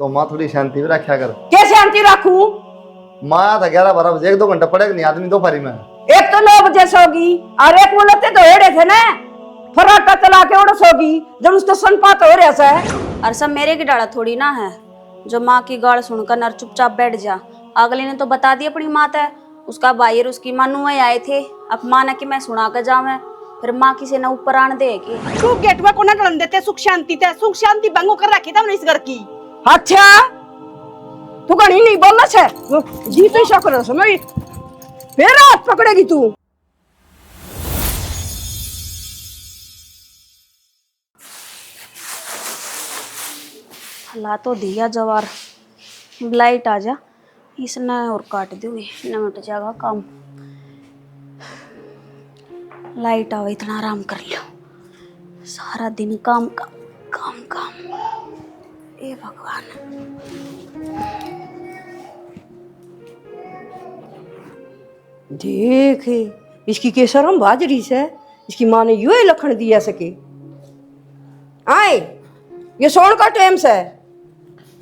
तो माँ थोड़ी शांति भी रखा कर। क्या शांति रखूं? माँ आया था 11-12 बजे, 1-2 घंटा पड़ेगा नहीं आदमी दोपहरी में। एक तो 9 बजे सोगी और एक बोलते तो हेड़े थे ना, फराटा चला के उड़ सोगी जब उसको सनपात हो रहा है। और सब मेरे की डाला थोड़ी ना है जो माँ की गाल सुनकर नर चुपचाप बैठ जा। अगले ने तो बता दिया अपनी माँ है, उसका भाई और उसकी माँ नुए आए थे। अब माँ ने कि मैं सुना कर जाऊँ, फिर माँ किसी ने ऊपर आन देगी। तू गेट में कोना डलन देते सुख शांति भंग कर रखी था इस घर की। अच्छा तू कहीं नहीं बोलना छे जी पे शक्र समय फिर हाथ पकड़ेगी तू। ला तो दिया जवार, लाइट आ जा इसने और काट दूंगी, मिट जाएगा काम। लाइट आवे इतना आराम कर लो, सारा दिन काम काम काम काम। ए भगवान, देख इसकी केसर हम बाजरी से इसकी माँ ने यूं ही लखन दिया सके। आए ये सोन का टाइम से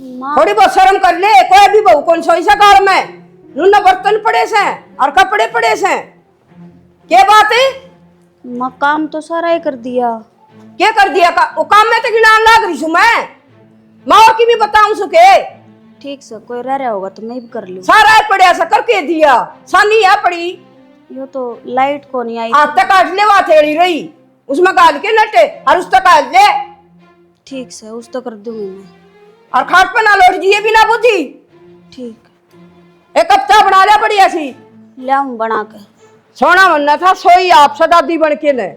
थोड़ी बहुत शर्म कर ले। कोई भी बहू कौन सोई सा घर में नूना बर्तन पड़े से और कपड़े पड़े से, क्या बात है? माँ काम तो सारा ही कर दिया। क्या कर दिया वो काम में तो गिनान लाग रही हूँ मैं, माँ की भी बताऊं सुके। ठीक से कोई रह रहा होगा तो मैं भी कर लूँ। सारा ही पड़िया सा करके दिया, सानी है पड़ी। यो तो लाइट को नहीं आई। आज तक आज ले थेड़ी रही उसमें गाल के नटे और उस तक आज ले। ठीक से उस तो कर दूंगी मैं। और खाट पे ना लौट जिए बिना बुद्धि। ठीक, एक हफ्ता बना लिया बढ़िया सी, लाऊं बना के। सोना बनना था सोई आप सदादी बन के ने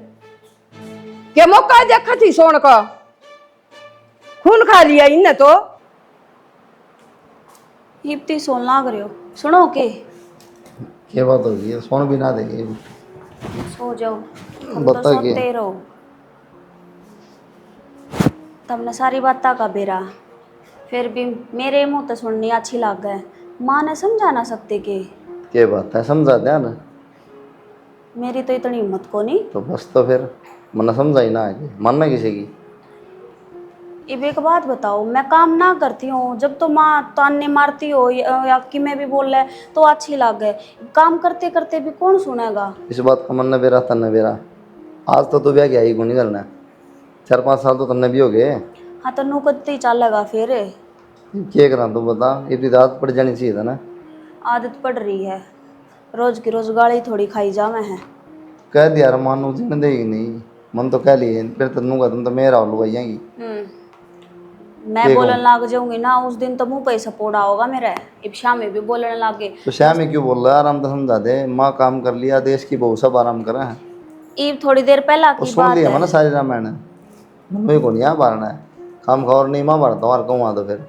के मौका देखा थी सोन का, खून खा लिया इनने तो। इतनी सोन लाग रहे हो, सुनो के क्या बात होगी, सोन भी ना देगी। सो जाओ, हम बता तो के। सोते रहो। तुमने सारी बात का बेरा, फिर भी मेरे मुंह तो सुननी अच्छी लग गए। माँ ने समझा ना सकते के। क्या बात है, समझा दिया ना। मेरी तो इतनी हिम्मत को नहीं। तो बस तो फिर मना समझा ही ना आगे, मानना किसी की। अब एक बात बताओ, मैं काम ना करती हूँ जब तो माँ ताने मारती हो या कि मैं भी बोल रहा तो अच्छी लग गए। काम करते करते भी कौन सुनेगा। इस बात का मन न बेरा था न बेरा। आज तो तू ब्याह गया ही नहीं करना, 4-5 साल तो तुमने भी हो गए। हाँ तो नुकती चलेगा फिर। क्या करा तू बता, इतनी आदत पड़ जानी चाहिए था ना। आदत पड़ रही है, रोज की रोज गाली थोड़ी खाई जा मैं है। कह दिया यार, मानो जीने देगी नहीं, मन तो कह लिए फिर तन्नू का तुम तो मेरा लुगाई जाएंगी। मैं बोलने लग जाऊंगी ना उस दिन तो मुंह पे ही सपोड़ा होगा मेरा। अब शाम में भी बोलने लगे। तो शाम में क्यों बोल रहा है, आराम तो समझा दे। माँ काम कर लिया, देश की बहू सब आराम करा है। ईब थोड़ी देर पहला की सुन बात लिया है। ना सारी रामायण, मम्मी को नहीं आ मारना है। काम खा और नहीं माँ मारता हूँ, कहूँ तो फिर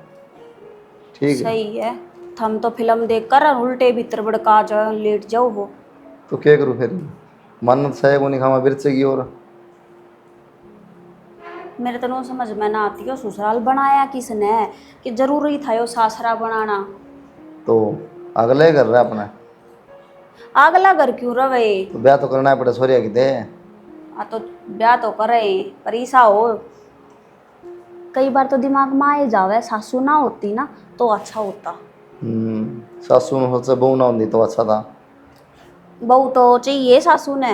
ठीक है। सही है, थम तो फिल्म देख कर उल्टे भीतर बड़का जा लेट जाओ हो। तो क्या करूँ फिर, मन्नत सहे को नहीं खावा बिरचेगी। और मेरे तो नो समझ में ना आती है ससुराल बनाया किसने, कि जरूरी था यो सासरा बनाना। तो अगले कर रहा है अपना, अगला घर क्यों रवे। तो ब्याह तो करना पड़े सोरिया की दे। तो ब्याह तो करे पर ऐसा हो, कई बार तो दिमाग में आए जावे सासू ना होती ना तो अच्छा होता। सासू ने सोचा बहू ना होती तो अच्छा था। बहू तो चाहिए सासू ने।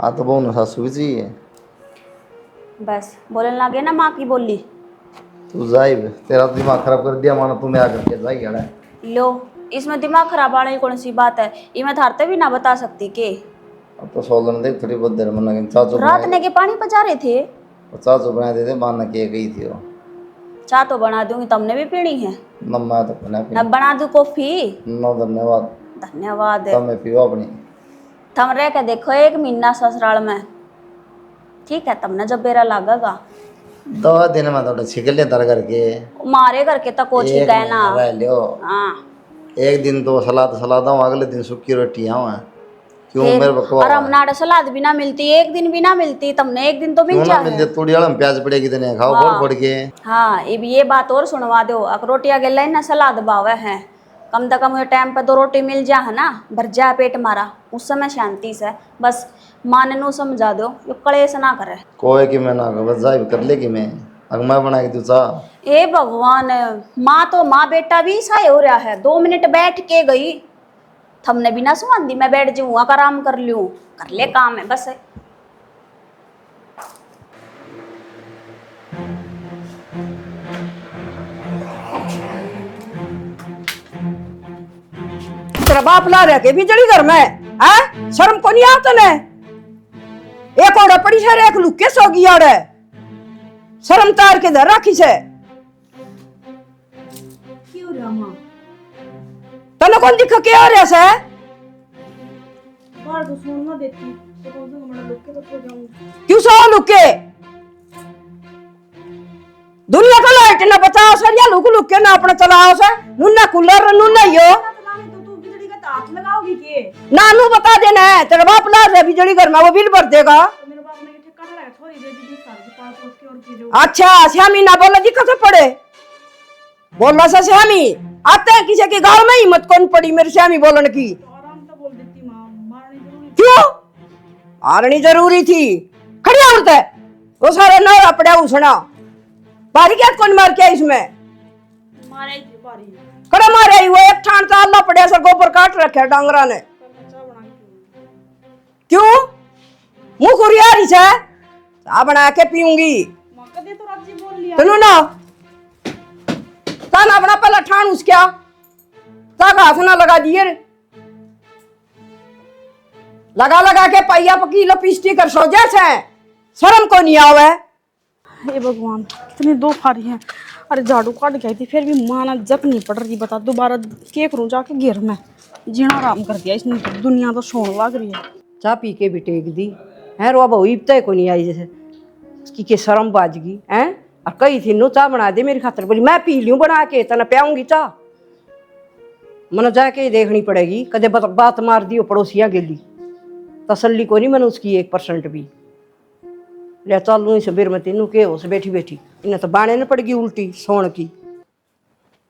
हाँ तो बहू ने सासू भी चाहिए। बस बोलने लगे ना माँ की बोली। तू जाइब, तेरा तो दिमाग खराब कर दिया मानो, तुम्हें आकर के जाएगी अड़ा। लो इसमें दिमाग खराब आने की कौन सी बात है, ये मैं थारते भी ना बता सकती के। अब तो सोलन देख थोड़ी बहुत देर मना के चाचू रात ने के पानी पचा रहे थे। चाचू बना दे दे, मानना के गई थी वो। चाय तो बना दूंगी, तुमने भी पीनी है नम्मा तो बना न बना दूं कॉफी। नो धन्यवाद, धन्यवाद। तुम्हें पियो अपनी। तुम रह के देखो 1 महीना ससुराल में, ठीक है तुमने जब बेरा लागेगा। 2 दिन में तो छिकल लिया तर करके मारे करके तो कोची एक कहना। महीना रह लियो। हाँ एक दिन तो सलाद हूँ, अगले दिन सूखी रोटियाँ हूँ। क्यों फिर मेरे बकवास और हम नाड़े सलाद भी ना मिलती, एक दिन भी ना मिलती, तुमने एक दिन तो मिल क्यों ना मिल जाए। जाए, तूड़ी वाला में प्याज पड़ेगी तो खाओ फोड़ फोड़ के। हाँ अब ये बात और सुनवा दो, अगर रोटियां गल ना सलाद बावे हैं, कम से कम ये टाइम पे 2 रोटी मिल जा है ना, भर जा पेट मारा उस समय शांति से। बस माँ ने नो समझा दो, यो कलेश ना करे। कोई कि मैं ना बस जाए कर लेगी मैं। अगर मैं बना के तू चाह ए भगवान, माँ तो माँ बेटा भी साय हो रहा है। 2 मिनट बैठ के गई, थमने भी ना सुन दी मैं बैठ जाऊँ आराम कर लूँ, कर ले काम है बस। तेरा बाप ला रहा के बिजली घर में है, शर्म को नहीं आता ने? एक ओड़ा पड़ी है, एक लुके सोगी आड़े, शर्म तार के धर राखी से। क्यों रामा? तने कौन दिख के आ रहा से? बाहर तो सोन ना देती तो कौन सा हमारा लुक के तो सो जाऊंगी। क्यों सो लुके? दुनिया का लाइट ना बचाओ सर, या लुक लुक के ना अपना चलाओ सर, नुन्ना कूलर नुन्ना यो तो तू बिजली का हाथ लगाओगी के? नानू बता देना है, तेरा बाप ला रहा बिजली घर में, वो बिल भर देगा। तो मेरे बाप ने ये ठेका लगाया, थोड़ी दे दी साल के पास उसके और की जो। अच्छा श्यामी ना बोला जी कैसे पड़े, बोलना सा श्यामी आते हैं किसी की गाँव में हिम्मत कौन पड़ी मेरे श्यामी बोलने की? आराम तो बोल देती माँ, मारनी जरूरी। क्यों मारनी जरूरी थी? खड़ी औरत है वो, सारे नौरा पड़ा उसना बारी क्या कौन मार के इसमें मारे थी बारी खड़ा मारे वो एक ठान सा अल्लाह पड़े सर गोबर काट रखे डांगरा ने। चाय बना के क्यों मुंह खुरियारी से चाय बना के पीऊंगी? माँ कदे तो राजी बोल लिया। सुनो ना, ताना अपना पहला ठान उसका ताक हाथ ना लगा दिए, लगा लगा के पहिया पकी लपिस्टी कर सो जैसे शर्म को नहीं आवे। हे भगवान कितनी दो फारी है। अरे झाड़ू काट के आई थी फिर भी माना जक नहीं पड़ रही। बता दोबारा के करूं जाके घेर में, जीना आराम कर दिया इसने, दुनिया तो सोन लग रही है। चाह पी के भी टेक दी है, रो बहु इबता को नहीं आई जैसे उसकी के शर्म बाजगी है। और कही थी नो चाह बना दे मेरी खातर, बोली मैं पी लूं बना के तना प्याऊंगी चाह। मन जाके ही देखनी पड़ेगी, कदे बात मार दी पड़ोसियां गेली, तसल्ली को नहीं मन उसकी 1% भी। ले चलू इस बेर में तेनू के हो से बैठी बैठी इन्हें तो बाणे न पड़गी उल्टी सोन की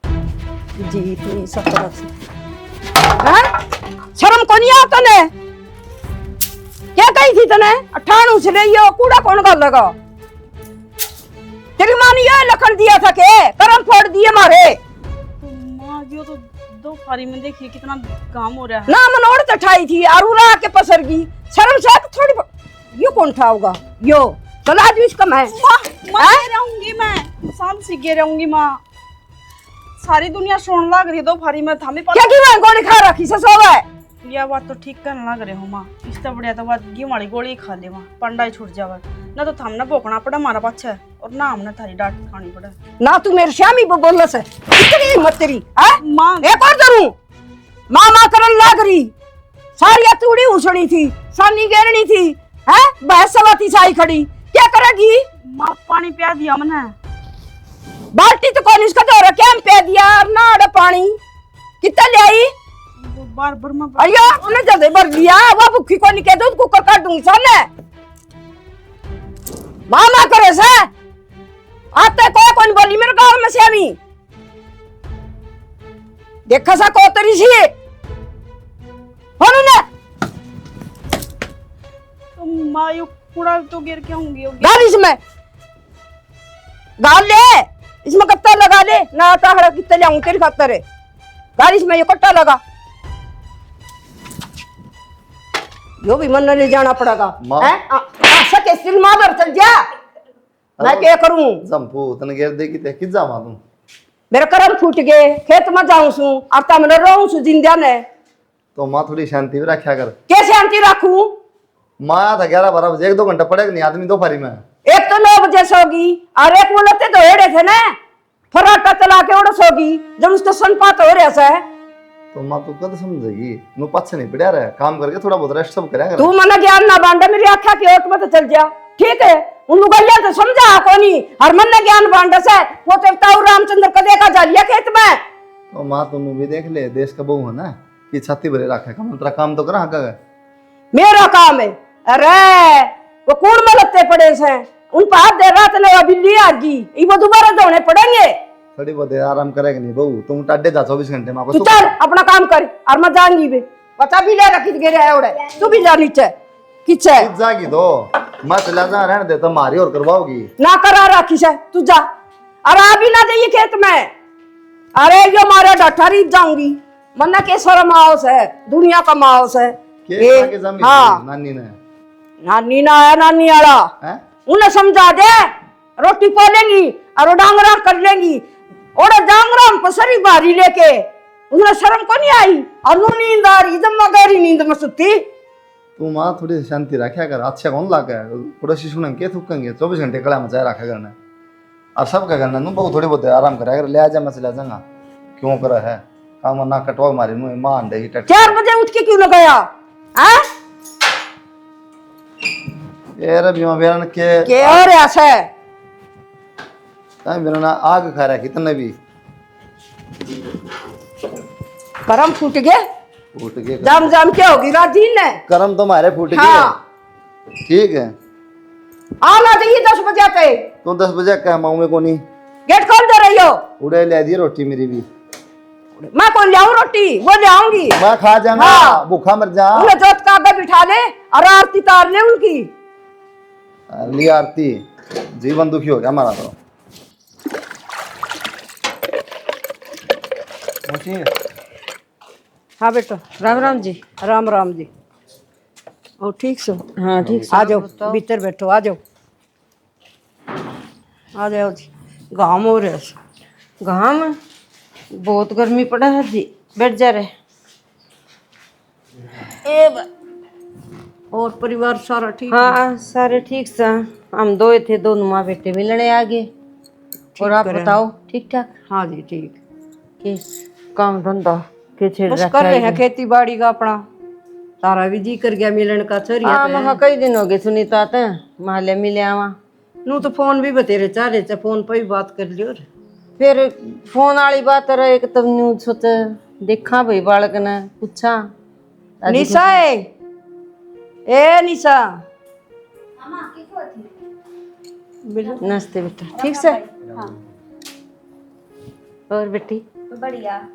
जी इतनी सब तरह से। शर्म को नहीं आता ने? क्या कही थी तने? अठाणु से रही कूड़ा कौन गल लगा? तेरी माँ ने यह लखन दिया था के करम फोड़ दिए मारे। माँ यो तो दो फारी में देखिए कितना काम हो रहा है। ना मनोड़ तो ठाई थी और उड़ा के पसरगी, शर्म से थोड़ी यो कौन ठाऊगा यो? चल आज भी इसका मैं रहूंगी, मैं शाम से गे रहूंगी माँ। सारी दुनिया सोन लग रही है दो फारी में, थामे क्या की मैं गोली खा रखी से सोवे? यह बात तो ठीक करने लग रहे हो माँ। इससे बढ़िया तो बात गेहूं वाली गोली खा ले माँ, पंडा ही छूट जावे ना, तो थामना भोकना पड़ा हमारा पाछे और ना हमने थारी डांट खानी पड़े। ना तू मेरे श्यामी को बोलना से इतनी हिम्मत तेरी है? माँ एक और करूं माँ माँ करन लाग रही, सारी तूड़ी उसनी थी, सानी गेरनी थी है, बहस सवाती साई खड़ी, क्या करेगी? माँ पानी पिया दिया मैंने, बाल्टी तो कौन इसका दौरा क्या पे दिया ना अड़ पानी कितना ले आई? वो बार बार मैं अरे उन्हें जल्दी भर दिया, वो भूखी को नहीं कह दो कुकर काट दूंगी सामने। मामा करे से आते को कौन बोली मेरे गांव में श्यामी देखा सा कोतरी सी हो ना तो माँ यो कूड़ा तो गिर के आऊंगी। डाल इसमें डाल ले, इसमें कट्टा लगा ले ना, टाहड़ा कितने ले आऊं तेरी खातर है, डाल इसमें ये कट्टा लगा, यो भी मन ले जाना पड़ेगा है। सके सिल मार चल जा, मैं क्या करूं? जंपू तने घेर दे की ते कि जावा तू? मेरा करम फूट गए, खेत में जाऊं सु और तम न रहूं सु जिंदा ने। तो माँ थोड़ी शांति में रखा कर। कैसे शांति रखूं? माँ था 11-12 बजे, 1-2 घंटा पड़ेगा नहीं आदमी दो फारी में। एक तो 9 बजे सोगी और एक बोलते तो हेड़े थे ना, फराटा चला के उड़ सोगी जब उसका सनपात हो रहा है। तो माँ तू कद समझेगी, नु पाछे नहीं पड़ा रहा, काम करके थोड़ा बहुत रेस्ट सब करेगा। तू मना ज्ञान ना बांटा, मेरी आँखा की ओट में तो चल जा, ठीक है? उन लुगाइया तो समझा कोनी हर मन ने ज्ञान बांटा से, वो तेरता रामचंद्र का देखा जा लिया खेत में। तो माँ तुम भी देख ले, देश का बहू है ना कि छाती भरे रखा है, तेरा काम तो करा हाँ का मेरा काम है। अरे वो कूड़ में लगते पड़े से, उन पर हाथ दे रात ने बिल्ली आगी, वो दोबारा धोने पड़ेंगे। थोड़ी बहुत आराम करेगा नहीं बहू, तुम टाडे जा 24 घंटे में। तू चल अपना काम कर और मैं जाऊंगी बे, बता भी ले रखी गिरे है उड़े, तू भी जा नीचे किचे जागी दो। मैं चला जा रहने दे, तुम्हारी और करवाओगी। ना करा राखी से तू जा। अरे अभी ना जाइए खेत में। अरे यो मारे डठा रीत जाऊंगी। मन्ना के शर्म आओस है, दुनिया का माओस है। के जमीन हाँ नानी ने नानी ना आया नानी आला हैं? उन्हें समझा दे। रोटी पोलेंगी और डांगरा कर लेंगी और डांगरा हम पसरी बारी लेके उन्हें शर्म को नहीं आई और नु नींद आ रही जब मगरी नींद में सुती। तू माँ थोड़ी शांति रखा कर, अच्छा कौन लागे पड़ोसी सुन के थूकेंगे 24 घंटे कड़ा मचाए रखा करना और सब क्या करना। बहुत थोड़ी बहुत आराम करा कर, ले आ जा मैं चला जाऊंगा। क्यों करा है काम ना कटवा मारी नु मां अंडे ही टट 4 बजे उठ के क्यों लगाया हैं? ये रे बीमा बेरन के और ऐसे ताई बेरन आग खा रहा कितने भी करम फूट गए। फूट के जाम जाम क्या होगी रात दिन ने। कर्म तुम्हारे फूट गए। हाँ। ठीक है आना चाहिए 10 बजे पे। तो 10 बजे क्या माऊ में को नहीं गेट खोल दे रही हो। उड़े ले दी रोटी मेरी भी। मैं कौन ले आऊं रोटी? वो ले आऊंगी। मैं खा जाऊंगा। हाँ। भूखा मर जा। उन्हें जोत का आगे बिठा ले और आरती तार ले उनकी। ली आरती जीवन दुखी हो गया हमारा तो। हाँ बेटा राम राम जी। राम राम जी। ओ ठीक सो। हाँ ठीक आ जाओ भीतर बैठो। आ जाओ आ जाओ जी। घाम हो रहा है। घाम बहुत गर्मी पड़ा है जी, बैठ जा रहे। और परिवार सारा ठीक? हाँ सारे ठीक सा। हम दो थे, दोनों माँ बेटे मिलने आ गए। और आप बताओ ठीक ठाक? हाँ जी ठीक। किस काम धंधा के छेड़ बस रखा कर रहे है? हैं खेती बाड़ी का अपना। तारा भी जी कर गया मिलन का चोरी। हाँ महा कई दिन हो गए सुनीता आते माले मिले आवा। नू तो फोन भी बतेरे चाह रहे थे, फोन पर भी बात कर लियो। फिर फोन वाली बात रहे एक तब न्यूज सोच देखा भाई बालक ने पूछा। निशा है ए निशा। नमस्ते बेटा। ठीक से? और बेटी? बढ़िया।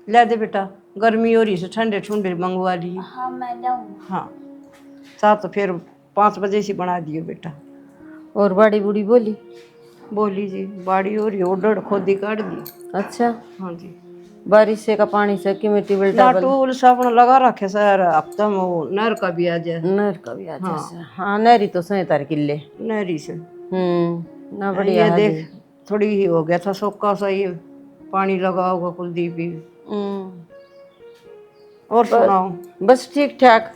ले दे बेटा, गर्मी हो रही है, ठंडे ठंडे मंगवा लिए। हाँ मैं लाऊं। हाँ साथ तो फिर 5 बजे से बना दियो बेटा। और बड़ी बूढ़ी बोली? बोली जी बाड़ी हो रही है, ओडड़ खोदी काट दी। अच्छा हाँ जी। बारिश से का पानी से कि मिट्टी ना टूल साबुन लगा रखे सर, हफ्ता में वो नहर का भी आ जाए। नहर का भी आ जाए। हाँ नहरी तो 77 किले नहरी से ना बढ़िया ये है देख जी। थोड़ी ही हो गया था सोखा सा, ये पानी लगा होगा कुलदीप भी। और सुनाओ? बस ठीक ठाक।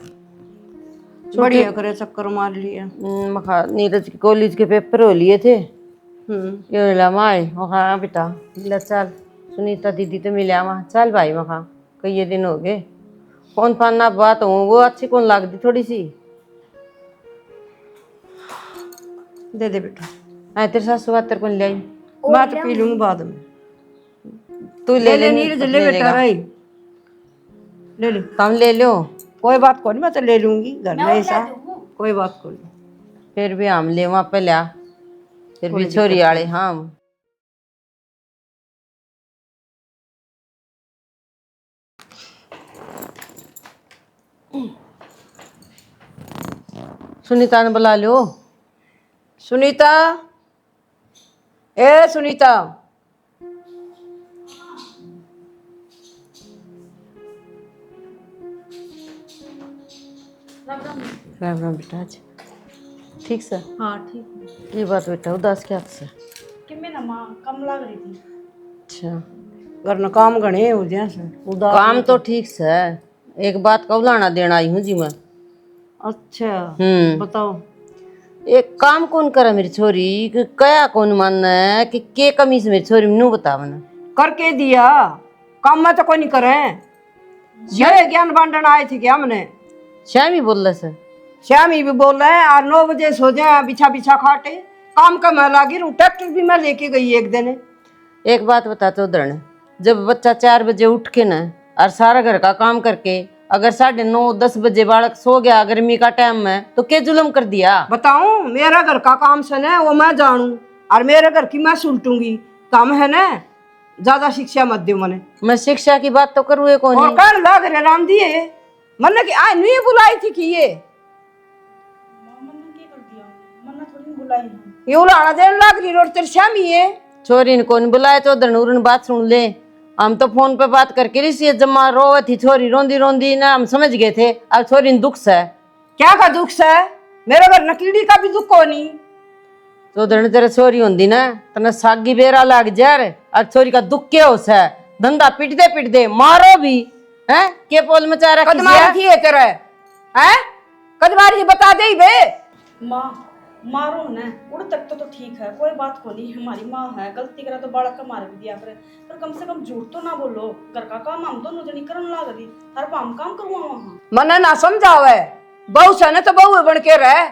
बढ़िया करे चक्कर मार लिया। मखा नीरज के कॉलेज के पेपर हो लिए थे। ये ला माए मखा बेटा ला चल सुनीता दीदी तो मिले वहाँ चल भाई मखा कई दिन हो गए कौन फाना बात हो वो अच्छी कौन लागती थोड़ी सी। दे दे बेटा। आए तेरे सासू बात तेरे को ले आई। बात पी लूंगी बाद में। तू ले ले नीरज ले बेटा रही ले ले। कम ले लो कोई बात को नहीं, मैं तो ले लूंगी घर में ऐसा कोई बात को नहीं। फिर भी हम ले वहाँ पे लिया फिर भी छोरी आले हम सुनीता ने बुला लो। सुनीता ए सुनीता। राम राम बेटा आज ठीक सर? हाँ ठीक। ये बात बेटा उदास क्या से? कि मेरा माँ कम लग रही थी। अच्छा घर में काम घने हो जाए से उदास। काम तो ठीक से एक बात का उलाना देना आई हूँ जी मैं। अच्छा बताओ। एक काम कौन करे मेरी छोरी कि कया कौन मानना है कि के कमी से मेरी छोरी नू बतावना करके दिया काम में तो कोई नहीं करे। ये ज्ञान बांटन आए थे क्या हमने? श्याम ही बोल रहा सर। श्याम ही भी बोल रहे हैं और 9 बजे सो जाए बिछा बिछा खाटे काम का मैं लागी रहूं। ट्रैक्टर भी मैं लेके गई एक दिन। एक बात बताते उधरण जब बच्चा 4 बजे उठ के ना और सारा घर का काम करके अगर 9:30-10 बजे बालक सो गया गर्मी का टाइम में तो क्या जुल्म कर दिया? बताऊं मेरा घर का काम सन है वो मैं जानू और मेरे घर की मैं सुलटूंगी। काम है ना ज्यादा शिक्षा मत दो मने। मैं शिक्षा की बात तो करूँ कौन और कल लग रहे राम दिए मन की आ नहीं बुलाई थी कि ये ये उलाना देने लग रही और तेरे श्यामी है। छोरी ने कौन बुलाया तो धनूरन बात सुन ले। हम तो फोन पे बात करके रही जमा रोवे थी छोरी रोंदी रोंदी ना, हम समझ गए थे अब छोरी ने दुख है। क्या का दुख है? मेरे घर नकीड़ी का भी दुख को नहीं। तो धन तेरे छोरी होंदी ना तना सागी बेरा लाग जा रे। अब छोरी का दुख क्या होस है? धंधा पिट दे मारो भी है के पोल मचा रखी कदमारी थी है तेरे हैं? कदमारी बता दे बे। माँ मारो न उड़ तक तो ठीक है, कोई बात को नहीं, हमारी माँ है, गलती करा तो बालक का मार भी दिया करे, पर कम से कम झूठ तो ना बोलो। घर का काम हम दोनों जनी करन लाग रही, हर काम काम करवा वहाँ। मने ना समझावे, बहू से न तो बहू बन के रहे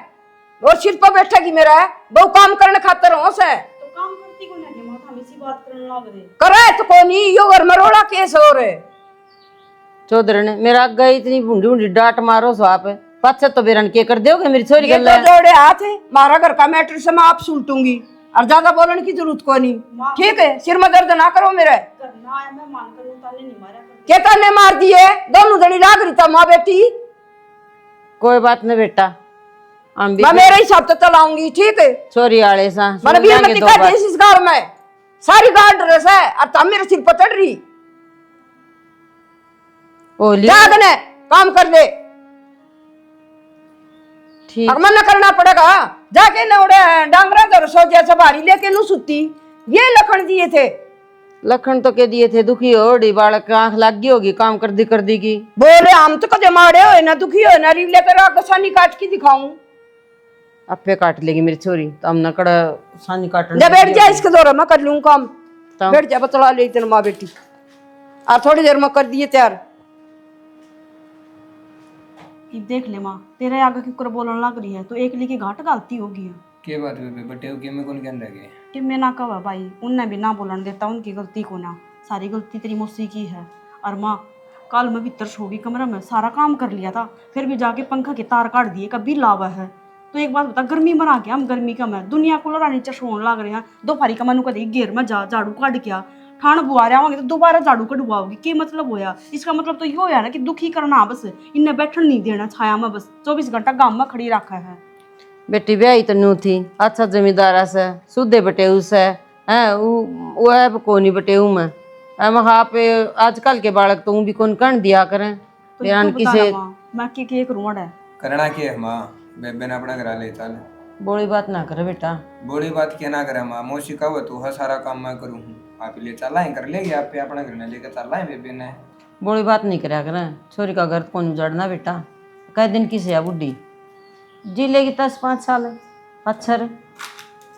और सिर पर बैठेगी मेरा बहू काम करने खातर हो से तो काम करती को नहीं माँ, हम इसी बात करन लाग रहे। करे तो कोनी यो घर मरोड़ा केस हो रे। चौधरी ने मेरा गई इतनी भूंडी भूंडी डांट मारो सो आप पाछे तो बेरन के कर दोगे मेरी छोरी ये गल तो जोड़े हाथ है, मारा घर का मैटर से मैं आप सुलटूंगी और ज्यादा बोलने की जरूरत को नहीं। ठीक है, सिर में दर्द ना करो मेरे। करना है मैं मान कर ताने नहीं मारा कर। क्या ताने मार दिए? दोनों जनी लाग रही था माँ बेटी। कोई बात नहीं बेटा, हम भी मैं मेरे हिसाब से चलाऊंगी। ठीक है, छोरी आले सा मैंने भी मत दिखा दे इस घर में सारी गार्ड ड्रेस है और तुम मेरे सिर पर चढ़ रही। ओली जागने काम कर ले, ठीक और मन करना पड़ेगा। जाके नौड़े डांगरा तो सो जैसे भारी लेके नू सुती। ये लखन दिए थे। लखन तो के दिए थे दुखी होड़ी बालक आंख लग गई होगी काम कर दी की। बोले हम तो कदे मारे हो ना दुखी हो ना रीव लेकर आग सानी काट के दिखाऊं। अपे काट लेगी मेरी छोरी तो हम न कड़ा सानी काटने जब बैठ जा इसके दौरा मैं कर लूं काम। तब? बैठ जा बतला ले इतने माँ बेटी और थोड़ी देर में कर दिए तैयार। ये देख ले माँ, तेरे आगे क्यों कर बोलने लग रही है, तो एक लेके घाट गालती होगी के बात हुई बटे के में कौन कहने लगे कि मैं ना कहा भाई, उनने भी ना बोलने देता, उनकी गलती को ना, सारी गलती तेरी मौसी की है। और माँ कल मैं भीतर सो गई कमरा में, सारा काम कर लिया था, फिर भी जाके पंखा के तार काट दिए, कभी लावा है। तो एक बात बता, गर्मी में आ गया हम, गर्मी का मैं दुनिया को लड़ा नीचे सोने लग रहे हैं। दोपहरी का मनु कभी घेर में जा झाड़ू काट के ठाण बुआ रहे होंगे तो दोबारा झाड़ू कटवाओगी, क्या मतलब होया? इसका मतलब तो ये होया ना कि दुखी करना, बस इन्हें बैठन नहीं देना छाया में, बस 24 घंटा गांव में खड़ी रखा है। बेटी ब्याही तो नू थी अच्छा जमींदार से सुधे बटे उस है वो है कोनी बटे हूँ मैं वहाँ पे आजकल के बालक तो भी कौन कण दिया करें तो बेरान तू बता किसे ना माँ, मैं के करूँ है? करना के है माँ बेबे ने अपना करा ले चल बोली बात ना करे बेटा। बड़ी बात क्या ना करे माँ मौसी का वो तू है सारा काम मैं करूँ आप ले चला है कर लेगी आप पे अपना करना लेके चला है बेबे ने बोली बात नहीं करा करें, छोरी का घर कौन उजाड़ना बेटा, कई दिन की से बुढ़ी जी लेगी 10-5 साल अच्छा रे।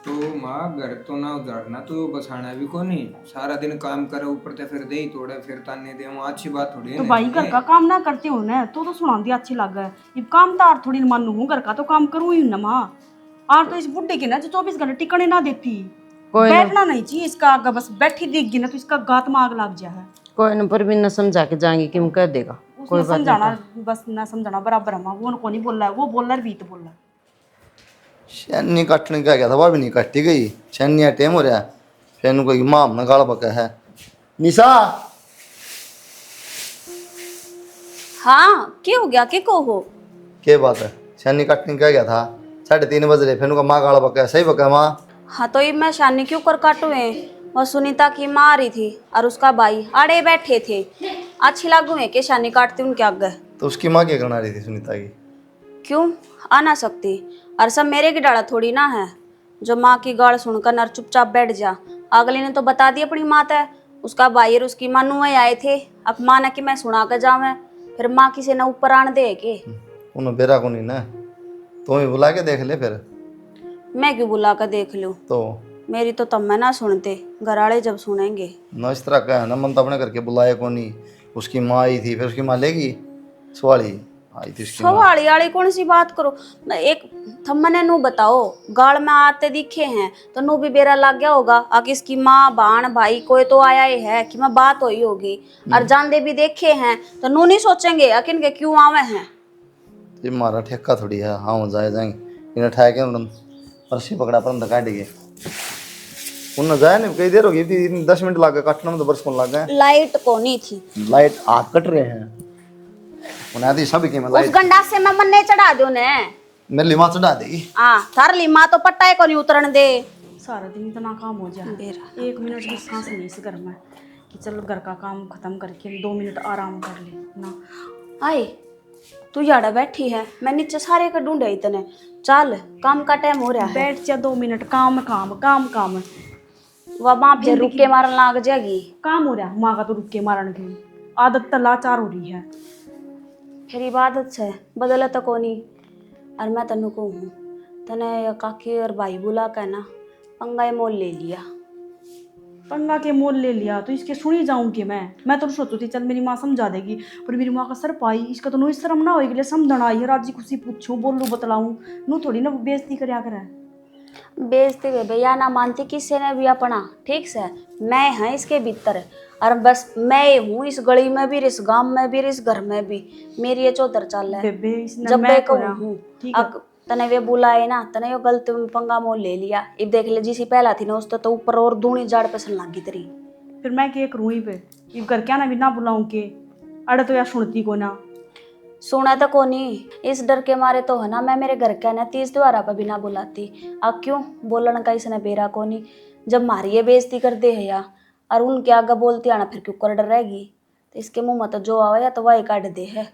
तो माँ घर तो ना उजाड़ना तो बसाना भी को नहीं, सारा दिन काम करे ऊपर से फिर दे ही तोड़े फिर ताने दे वो अच्छी बात थोड़ी है तो ना भाई घर का काम ना करते हो ना तो सुना दिया अच्छी लग है। ये काम तार थोड़ी मानू हूँ, घर का तो काम करूँ ही ना माँ। और तो इस बुढ़े की ना जो 24 घंटे टिकने ना देती, कोई ना बैठना नहीं चाहिए इसका आगे, बस बैठी दिख गई ना तो इसका गात में आग लग जा है। कोई न पर भी न समझा के जाएंगे कि हम कह देगा उसने समझाना, बस ना समझाना बराबर है माँ, वो को नहीं बोल रहा है, वो बोल रहा है, बीत बोल रहा है। छन्नी काटने का गया था वह भी नहीं काटी गई। छन्निया टेम हो रहा फिर कोई माँ अपना गाल पका है। निशा हाँ क्या हो गया के को हो? के बात है? छन्नी काटने का गया था 3:30 बज रहे फिर माँ गाल पका है। सही पका माँ? हाँ तो ये मैं शानी क्यों कर काटू है? वो सुनीता की माँ आ रही थी और उसका भाई आड़े बैठे थे, अच्छी लागू है कि शानी काटती उनके आगे। तो उसकी माँ क्या करना रही थी सुनीता की? क्यों आ ना सकती? और सब मेरे की डाला थोड़ी ना है जो माँ की गाड़ सुनकर नर चुपचाप बैठ जा। अगले ने तो बता दिया अपनी माँ है, उसका भाई और उसकी माँ नुए आए थे, अब माँ ने कि मैं सुना कर जाऊँ, फिर माँ किसी ने ऊपर आने दे के उन्हें बेरा को नहीं ना, तुम ही बुला के देख ले फिर। मैं क्यों बुला कर देख लूँ? तो मेरी तो तब मैं ना सुनते, घर वाले जब सुनेंगे। न इस तरह का है ना, मन तो अपने करके बुलाया को नहीं। उसकी माँ आई थी फिर उसकी माँ लेगी सवाली आई थी उसकी माँ। सवाली आड़ी कौन सी बात करो? एक थम्मने नू बताओ, गाड़ में आते दिखे हैं तो नू भी बेरा लग गया होगा आके इसकी माँ बाण भाई कोई तो आया ही है कि मैं बात हुई होगी। और जानदे भी देखे हैं तो नू नहीं सोचेंगे अकिन के क्यों आवे हैं। ये मारा ठेका थोड़ी है। हाँ जाए जाएंगे इन्हें ठा के रस्सी पकड़ा पर अंदर काट गए उन्हें जाए नहीं। कई देर होगी थी 10 मिनट लग गए काटने में तो बरस कौन लग गए। लाइट को नहीं थी, लाइट आप कट रहे हैं उन्हें आती सब की मैं उस लाइट गंडा से मैं मन नहीं चढ़ा दो ने। मेरे लिए माँ चढ़ा देगी। हाँ थार ली माँ तो पट्टा को नहीं उतरन दे। सारा दिन इतना काम हो जाए, 1 मिनट भी सांस नहीं इस घर में कि चलो घर का काम खत्म करके 2 मिनट आराम कर ले ना। आए तू याड़ा बैठी है, मैं नीचे सारे का ढूंढे इतने। चल काम का टाइम हो रहा है। बैठ जा 2 मिनट, काम काम काम काम वह माँ फिर रुक के मारन लाग जाएगी। काम हो रहा है। माँ का तो रुक के मारन की आदत तो लाचार हो रही है। फिर इबादत से बदला तो कोनी। और मैं तनु को हूँ तने काकी और भाई बुला कर ना पंगा मोल ले लिया। पंगा के मोल ले लिया तो इसके सुनी जाऊं कि मैं तो सोचू थी चल मेरी माँ समझा देगी, पर मेरी माँ का सर पाई इसका तो नो शर्म ना होगी समझना आई है। राजी खुशी पूछूं बोलूं बतलाऊं नू थोड़ी ना बेइज्जती करया करे। बेइज्जती वे भैया ना मानती किसी ने भी अपना ठीक से। मैं है इसके भीतर और बस मैं हूँ इस गली में भी, इस गांव में भी, इस घर में भी। मेरी ये चौधर चाल है। बेबे इसने जब मैं मैं करा कहूँ ठीक है। तने वे बुलाए ना तने यो गलत पंगा मोल ले लिया। अब देख ले जिसी पहला थी ना उस तो ऊपर और दूनी जाड़ पसन लागी तेरी। फिर मैं क्या करूँ ही पे ये घर क्या ना भी ना बुलाऊं के अड़े तो यार सुनती को ना। सुना तो कोनी इस डर के मारे तो है ना मैं मेरे घर का ना 30 द्वारा पर भी ना बुलाती। अब क्यों बोलन का इसने बेरा कोनी। जब मारी ये बेइज्जती कर दे है या और उनके आगे बोलती आना फिर क्यों कर डर रहेगी। तो इसके मुंह में तो जो आवे या तो वही काट दे है।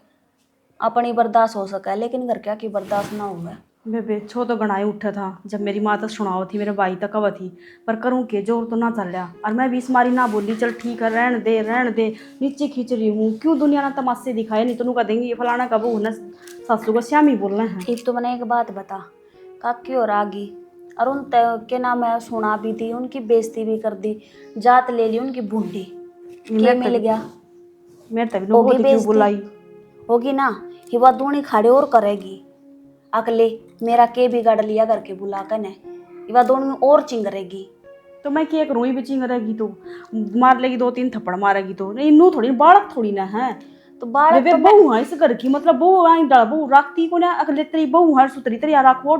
अपनी बर्दाश्त हो सका लेकिन घर क्या की बर्दाश्त ना हुआ। बेबे छो तो गणाई उठा था जब मेरी माँ तक सुनाओ थी मेरे भाई तक कव थी, पर करूँ के जोर तो ना चल रहा। और मैं भी इस मारी ना बोली चल ठीक है रहन दे नीचे खींच रही हूँ क्यों दुनिया ना तमाशे दिखाए नहीं तो कह देंगे ये फलाना का बहू ना सासू को श्याम ही बोलना है। एक तो मैंने एक बात बता काकी और आगी और उन के नाम मैं सुना भी दी उनकी बेइज्जती भी कर दी जात ले ली उनकी बूढ़ी क्या मिल गया। मेरे तभी बहुत क्यों बुलाई होगी ना ही वह दूनी खाड़े और करेगी। अगले मेरा के बिगाड़ लिया करके बुला कर ने वह दोनों और चिंगरेगी। तो मैं क्या करूँ भी चिंगरेगी तो मार लेगी 2-3 थप्पड़ मारेगी तो नहीं नू थोड़ी बालक थोड़ी ना है। तो बालक बेबे बहू है इस घर की मतलब बहू आई डाल बहू रखती को ना अगले तेरी बहू है सुतरी तेरी रखो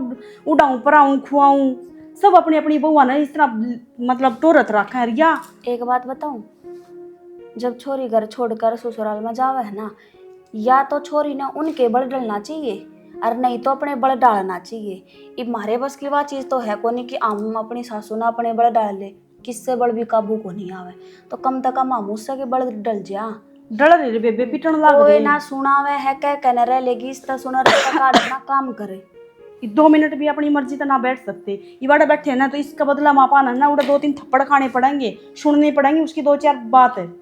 उड़ाऊं पराऊं खुआऊं सब अपनी अपनी बहू ना इस तरह मतलब टोरत रखा है रिया। एक बात बताऊं जब छोरी घर छोड़कर ससुराल में जावे है ना या तो छोरी ने उनके बल डलना चाहिए और नहीं तो अपने बल डालना चाहिए। अब मारे बस की वह चीज़ तो है कोनी कि हम अपनी सासू ना अपने बल डाल ले किससे बल भी काबू को नहीं आवे तो कम तक हम मुझसे के बल डल जा डर रे बेबे पिटन लग कोई ना सुनावे है कह कहने रह लेगी इस तरह सुना अपना काम करे। 2 मिनट भी अपनी मर्जी तो ना बैठ सकते ये बड़ा बैठे ना तो इसका बदला मापा ना उड़ा 2-3 थप्पड़ खाने पड़ेंगे सुनने पड़ेंगे उसकी 2-4 बात है।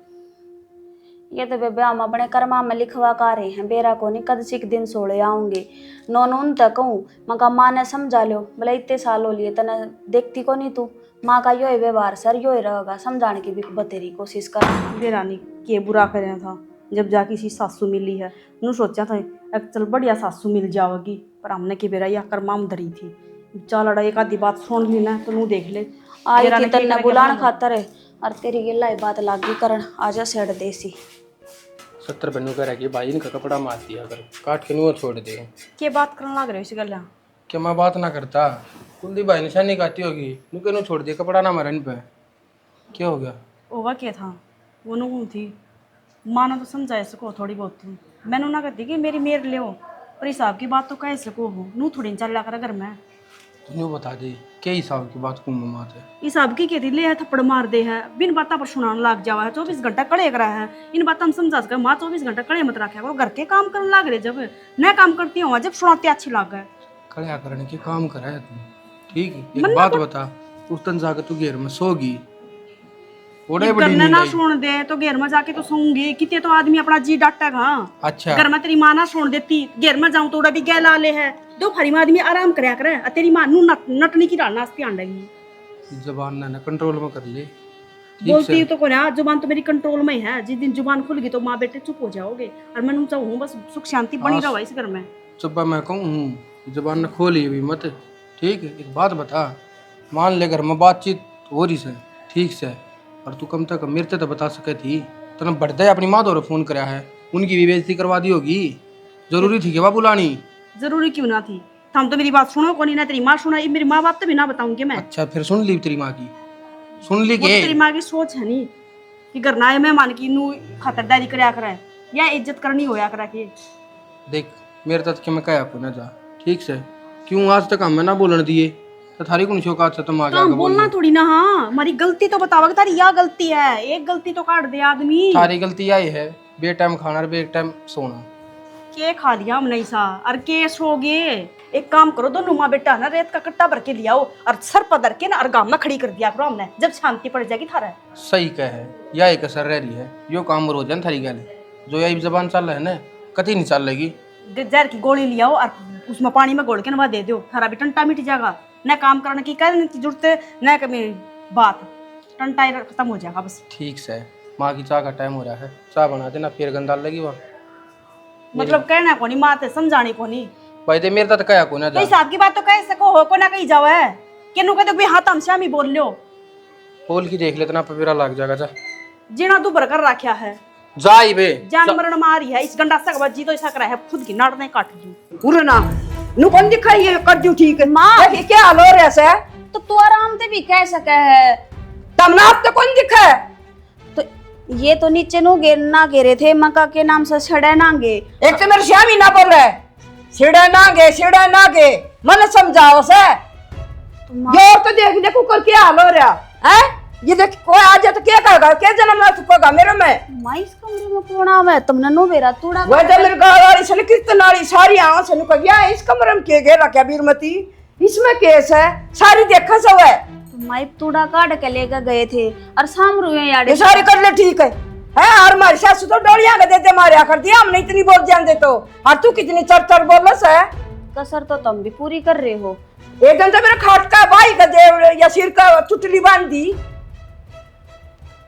ये तो बेबे हम अपने कर्मा में लिखवा का रहे हैं बेरा को नहीं कद सिक दिन सोड़े आऊंगे नौन तक कहूँ मका माँ ने समझा लो बोले इतने साल हो लिए तना देखती को नहीं तू माँ का यो व्यवहार सर यो ही रहेगा समझाने की भी बतेरी कोशिश कर। देरानी के बुरा कर था जब जाके इसी सासू मिली है नू सोचा था चल बढ़िया सासू मिल जाओगी पर हमने के बेरा या कर्मा में धरी थी चल अड़ा एक आधी बात सुन ली ना तो नू देख ले आई थी तन्ने बुलान खातर है और तेरी गिल्ला बात लागी करन आजा सेड़ देसी 70 बनू कह रहा कि भाई इनका कपड़ा मार दिया कर काट के नुआ छोड़ दे। के बात करने लग रहे हो इस गल्ला क्या मैं बात ना करता कुलदीप भाई निशानी काटी होगी नुके नु छोड़ दिया कपड़ा ना मारा इन पे क्या हो गया। ओवा क्या था वो नू थी माँ ने तो समझाए सको थोड़ी बहुत थी मैंने ना कहती कि मेरी मेर ले पर हिसाब की बात तो कह सको हो नू थोड़ी चल कर घर में तू बता दे क्या हिसाब की बात कुम मात है हिसाब की कहती ले है थप्पड़ मार दे है बिन बातों पर सुनाने लग जावा है 24 घंटा कड़े करा है इन बातों हम समझा सके माँ 24 घंटा कड़े मत रखे करो घर के काम करने लग रहे जब मैं काम करती हूँ जब सुनाते अच्छी लग गए कड़िया करने के काम करा है तू ठीक है एक बात बता उस दिन जाकर तू घेर में सोगी ओड़े बड़ी करना नींद ना आई। सुन दे तो घेर में जाके तो सोऊंगी कितने तो आदमी अपना जी डांटेगा। अच्छा घर में तेरी माँ ना सुन देती घेर में जाऊं तो उड़ा भी गैला ले है दो फरी में आदमी आराम करया करे तेरी माँ नू नटनी की डालना नास्ती आन लगी जबान ना कंट्रोल में कर ले बोलती तो कोई जुबान तो मेरी कंट्रोल में ही है जिस दिन जुबान खुल गई तो माँ बेटे चुप हो जाओगे और मैं चाहूँ बस सुख शांति बनी रहो इस घर में। चुप्पा मैं कहूँ जबान ने खोली भी मत ठीक है। एक बात बता मान ले घर में बातचीत हो रही से ठीक से और तू कम तक मेरे से तो बता सके थी तूने बढ़ते अपनी माँ दौरे फोन कराया है उनकी भी बेइज्जती करवा दी होगी जरूरी थी क्या बुलानी जरूरी क्यों ना थी हम तो मेरी बात सुनो कौन ना तेरी माँ सुना मेरी माँ बाप तो भी ना बताऊंगी मैं। अच्छा फिर सुन ली तेरी माँ की सुन ली वो के तो तेरी माँ की सोच है नहीं कि करना है मेहमान की नू खातरदारी करया करे या इज्जत करनी होया करा के देख मेरे तक के मैं कहा को ना जा ठीक से क्यों आज तक हमें ना बोलने दिए? तो थारी कौन शौक आज तुम आगे काम आगे बोलना बोलना? थोड़ी ना। हाँ हमारी गलती तो बतावा कि तारी यह गलती है, एक गलती तो काट दे आदमी। थारी गलती आई है बे टाइम खाना और बे टाइम सोना। के खा लिया हम नहीं सा और के सोगे। एक काम करो, दोनों माँ बेटा ना रेत का कट्टा भर के लियाओ और सर पदर के ना और गाम में खड़ी कर दिया करो हमने, जब शांति पड़ जाएगी थारा। सही कह है, या एक असर रह रही है यो काम रोजन थारी गल जो यही जबान चल रहा है ना कति नहीं चल लेगी। जहर की गोली लियाओ और उसमें पानी में घोल के नवा दे दो, थारा भी टंटा मिट जाएगा। न काम करने की कहने की जरूरत न कभी बात, टंटा खत्म हो जाएगा बस। ठीक से माँ की चाय का टाइम हो रहा है, चाय बना देना फिर गंदा लगी वहाँ। मतलब कहना को नहीं, माते समझाने को नहीं। भाई दे मेरे तक कया को ना तो जा हिसाब की बात तो कह सको हो को ना कही जाओ है केनू कहते भी हाथ हमसे हम ही बोल लो। बोल की देख लेतना पपीरा लग जाएगा। जा जीना तू भरकर रखा है, जाई बे जान मरण मारी है इस गंडा सक बजी तो ऐसा करा है खुद की नाड़ नहीं काट दी। पूरा ना नु कौन दिखाई ये कर दूं ठीक है माँ। ये क्या हाल हो रहा है? तो तू आराम से भी कह सके है। तमना आप तो कौन दिखा है? तो ये तो नीचे नो गिरना गिरे थे मका के नाम से छड़े नांगे। एक तो मेरे श्यामी ना बोल रहा है सिड़ा ना गे मन समझाओ से। ये तो देख देखो कर क्या हाल हो रहा है। ये देख कोई आ जाए तो क्या कहेगा, क्या जन्म ना चुकेगा मेरे में। माँ इस कमरे में कौन आवे? तुमने नो बेरा तूड़ा वो जब मेरे गाँव वाली से कितनी नारी सारी आँख से निकल गया इस कमरे में के घेरा क्या बीरमती इसमें केस है सारी देखा सब है। माई तूड़ा काट के लेकर गए थे और शाम रुए यार। ये सारी कर ले ठीक है और हमारी सासू तो डोलियां का देते मारे कर दिया हमने इतनी बोल जान दे तो और तू कितनी चर बोलस है। कसर तो तुम भी पूरी कर रहे हो। एक घंटा मेरे खाट का भाई का दे या सिर का चुटली बांध दी।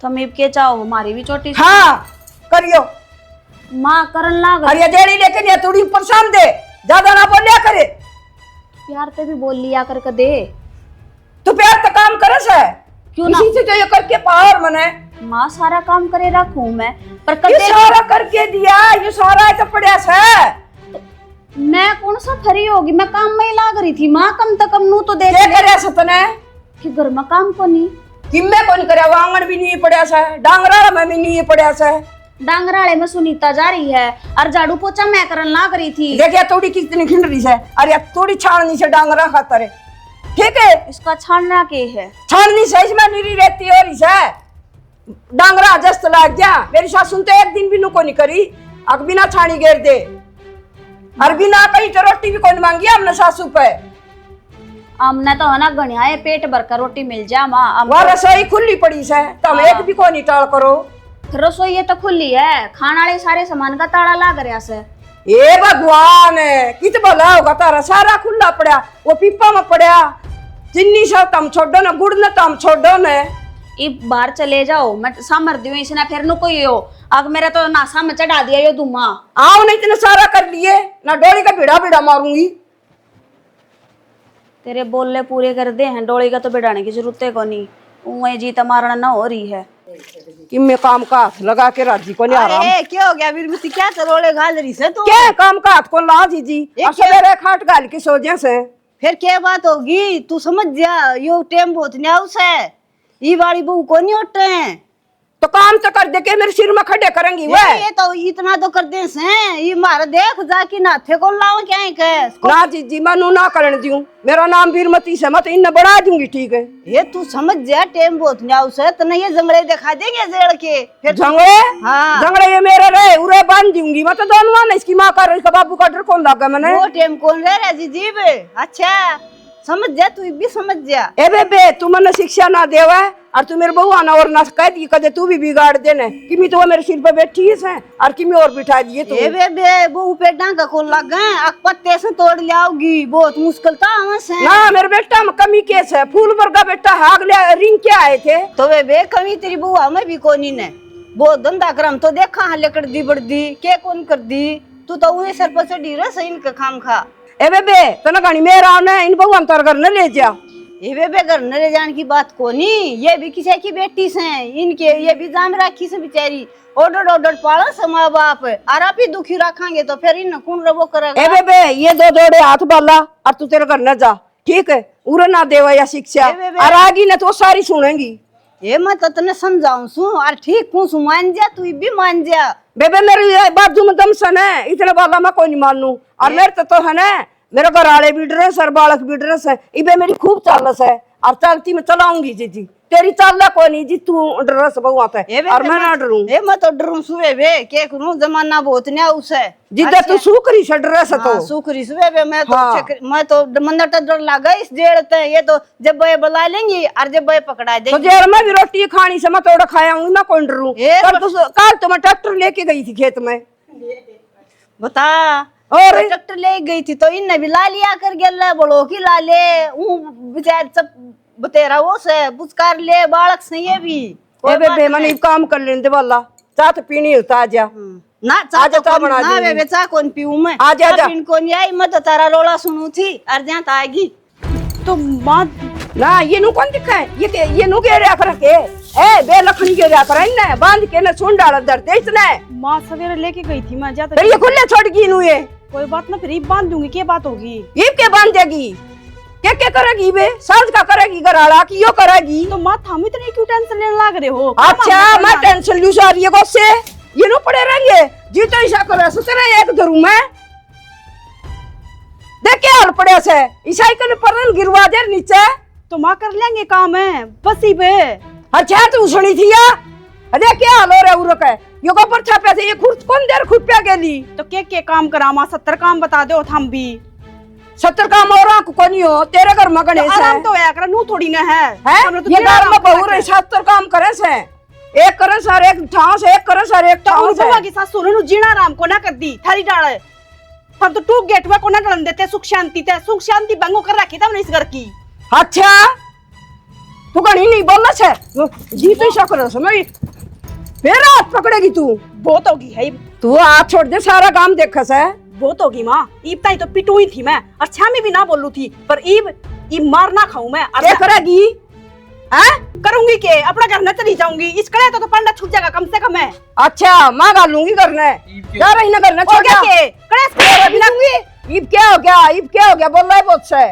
तुम इब के चाहो हमारी भी चोटी। हाँ करियो माँ करन लाग और ये देड़ी लेके ये थोड़ी ऊपर शाम दे ज्यादा ना बोलिया करे। प्यार ते भी बोल लिया करके दे। तू प्यार का काम करस है क्यों ना? इसी से तो ये करके पावर मने माँ सारा काम करे रखूं मैं पर ये कदे सारा करके दिया ये सारा तो पड़ा है। मैं कौन सा फरी होगी, मैं काम में ही लाग रही थी। माँ कम तो कम नू तो देख क्या ले करे सतने कि घर में काम को नहीं। किम्मे कौन करे वांगण भी नहीं पड़ा सा डांगरा में भी नहीं पड़ा सा। डांगराले में सुनीता जा रही है और झाड़ू पोछा मैं करन लाग रही थी। देखिए थोड़ी कितनी खिंड रही है अरे थोड़ी छाननी से डांगरा खाता रे ठीक है। इसका छानना के है छाननी से इसमें निरी रहती हो रही है डांगरा जस्त लाग जा। मेरी सासू तो एक दिन भी नुको नहीं करी अग बिना छानी घेर दे और बिना कहीं तो रोटी भी कौन मांगी हमने सासू पे। हमने तो है ना गणिया पेट भर कर रोटी मिल जा माँ। वह रसोई खुली पड़ी है तुम एक भी को नहीं टाल करो। रसोई ये तो खुली है, खाना वाले सारे सामान का ताला लाग रहा से। ए भगवान कित भला होगा तारा सारा खुला पड़ा वो पीपा में पड़ा चिन्नी सा तम छोड़ो ना गुड़ न तम छोड़ो न। इब बाहर चले जाओ मैं सामर दियो इसने फिर नु कोई हो अग मेरा तो नासा में चढ़ा दिया यो दुमा। आओ नहीं इतने सारा कर लिए ना डोली का भिड़ा भिड़ा मारूंगी। तेरे बोलले पूरे कर दे हैं, डोली का तो बिड़ाने की जरूरत है को नहीं। उए जी मारना ना हो रही है कि मैं काम का हाथ लगा के राजी को नहीं आ रहा। अरे क्या हो गया बीरमती, क्या चलोड़े गाल रही से तू? क्या काम का हाथ को ला जी सवेरे खाट गाल की सोजे से फिर क्या बात होगी तू समझ जा, यो टेम बहुत न्याउस है ये वाली बहू को नहीं उठते हैं तो काम तो कर दे के मेरे सिर में खड़े करेंगी वह। ये तो इतना तो कर दे से ये मारा देख जाके नाथे को लाओ क्या है के ना जी मैं नू ना करने दूं मेरा नाम बीरमती से मत इन बढ़ा दूंगी ठीक है। ये तू समझ जा टेम बहुत न्याउस है तो नहीं ये जंगले दिखा देंगे जेड़ के फिर जंगड़े। हाँ जंगड़े ये मेरे रहे उरे बांध दूंगी मैं तो दोनों ने इसकी माँ का इसका बाबू का डर कौन लगा मैंने। वो टेम कौन रह रहा जीजीब? अच्छा समझ जा तू भी समझ जा। ए बेबे तू मने शिक्षा ना देवा और तू मेरे बहू आना और ना कह दी कदे तू भी बिगाड़ देने कि मैं तो वो मेरे सिर पे बैठी है और कि मैं और बिठा दिए तू। ए बेबे वो पे डांगा को लग गए अक पत्ते से तोड़ लाओगी बहुत मुश्किल था हमसे ना मेरे बेटा में कमी केस है फूल वर्गा बेटा है अगले रिंग के आए थे तो बेबे कमी तेरी बुआ में भी कोनी ने वो धंधा क्रम तो देखा हाँ लेकर दी बढ़ दी के कौन कर दी तू तो उन्हें सर पर से डीरे सही इनका खाम खा। ए बेबे तना गानी मेरा ने इन बहू अंतर घर न ले जा। ये बेबे घर न ले जाने की बात कोनी ये भी किसी की बेटी से इनके ये भी जाम राखी से बेचारी ऑर्डर ऑर्डर पाला से माँ बाप और आप ही दुखी रखेंगे तो फिर इन कौन रबो करेगा। ए बेबे ये दो जोड़े हाथ बाला और तू तेरे घर न जा ठीक है उरे ना देवा या शिक्षा और आगी न तो सारी सुनेंगी। ये मैं तो तने समझाऊं सु और ठीक हूँ सु मान जा तू भी मान जा। बेबे मेरी बाजू में दम सन है इतने बाला मैं कोई नहीं मानू और मेरे तो है ना मेरे घर वाले भी ड्रेस और बालक भी ड्रेस है, इबे मेरी खूब चालस है और चलती मैं चलाऊंगी जी तेरी चाल को नहीं जी, तू ड्रेस बहुआत है और मैं ना डरूं। ए मैं तो डरूं सुबह बे के करूं, जमाना बहुत न्या उस है जिद्दा तू सूकरी से ड्रेस है तो सुखरी सुबह बे मैं तो हाँ। मैं तो मंदिर तो डर लगा इस जेड़ ते, ये तो जब बे बुला लेंगी और जब बे पकड़ा तो देंगी। जेल में भी रोटी खानी से मैं थोड़ा खाया हूँ, मैं कौन डरूं। ए, कल तो मैं ट्रैक्टर लेके गई थी खेत में, बता और ट्रैक्टर ले गई थी तो इनने भी ला लिया कर गेला बड़ो की ला ले बेचार सब बतेरा वो से बुझकार ले बालक से ये भी ए बे मन काम कर लेने वाला चाह तो पीनी होता आ जा ना आजा चाह बना ना दूंगी। बे चाह कौन पीऊं मैं, आजा, आजा। पीन कौन आई, मैं तो तारा रोला सुनू थी और जहाँ आएगी तो माँ ना ये नु कौन दिखा है, ये नु के रहा कर के ए बे लखनी के रहा कर इन्ने बांध के न सुन डाल दर दे इसने माँ सवेरे लेके गई थी मैं जाता फिर ये खुले छोड़ गई नु ये कोई बात ना, फिर ईब बांध दूंगी, क्या बात होगी। ये के बांध देगी, क्या करेगी बे, सांझ का करेगी घराड़ा की यो करेगी। तो माँ हम इतनी क्यों टेंशन लेने लग रहे हो। अच्छा मैं टेंशन लूं सारी ये को से ये नु पड़े रहेंगे जी तो ऐसा करे सोचरे एक धरू मैं देख के हाल पड़े से ईसाई के परन गिरवा दे नीचे तो माँ कर लेंगे काम है बस ही बे। अच्छा तू सुनी थी या अरे क्या हाल हो रहा उरक है यो को पर छापे थे ये खुद कौन देर खुपिया गेली तो के काम करा माँ, 70 काम बता दो हम भी। 70 काम और आंख को नहीं हो तेरे घर में गणेश है आराम तो है कर नू थोड़ी ना है हमने तो ये तेरा घर में आराम करा बहु के। रहे 70 काम करे से एक करे सर एक ठाव से एक करे सर एक तो ठाव उन से बुआ की सास सोनू जीना आराम को ना कर दी थारी डाले हम तो टूक गेट में को ना डलन देते, सुख शांति बंगो कर रखी था हमने इस घर की। अच्छा तू कहीं नहीं बोलना से जी तो ऐसा करे समय फिर हाथ पकड़ेगी तू बहुत होगी है तू हाथ छोड़ दे सारा काम देख से बहुत होगी माँ, ईब ताई तो पिटू ही थी मैं और छामी भी ना बोलू थी पर ईब मार ना खाऊं मैं और क्या करेगी हैं करूंगी के अपना घर न चली जाऊंगी इस कड़े तो पंडा छूट जाएगा कम से कम है। अच्छा मैं गालूंगी करने क्या रही ना करना छोड़ क्या के कड़े अभी दूंगी ईब क्या हो गया बोल रहा है बहुत से